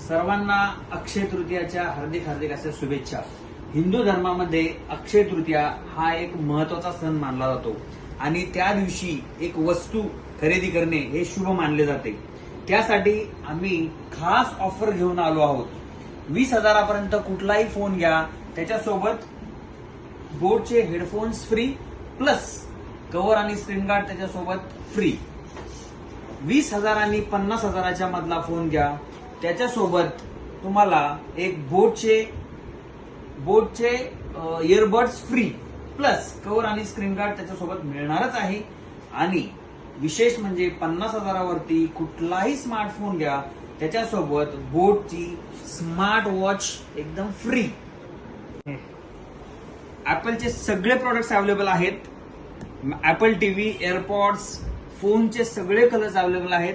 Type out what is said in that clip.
सर्वांना अक्षय तृतीयाच्या हार्दिक हार्दिक अशा शुभेच्छा. हिंदू धर्मामध्ये अक्षय तृतीया हा एक महत्वाचा सण मानला जातो आणि त्या दिवशी एक वस्तू खरेदी करणे हे शुभ मानले जाते. त्यासाठी आम्ही खास ऑफर घेऊन आलो आहोत. 20,000पर्यंत कुठलाही फोन घ्या, त्याच्यासोबत बोटचे हेडफोन्स फ्री प्लस कव्हर आणि स्क्रीन गार्ड त्याच्यासोबत फ्री. 20,000 आणि 50,000च्या मधला फोन घ्या, त्याच्यासोबत तुम्हाला एक बोटचे इयरबड्स फ्री प्लस कव्हर आणि स्क्रीन गार्ड त्याच्यासोबत मिळणारच आहे. आणि विशेष म्हणजे 50,000वरती कुठलाही स्मार्टफोन घ्या, त्याच्यासोबत बोटची स्मार्ट वॉच एकदम फ्री. ऍपलचे सगळे प्रोडक्ट्स अवेलेबल आहेत. ऍपल टीव्ही, एअरपॉड्स, फोनचे सगळे कलर्स अवेलेबल आहेत.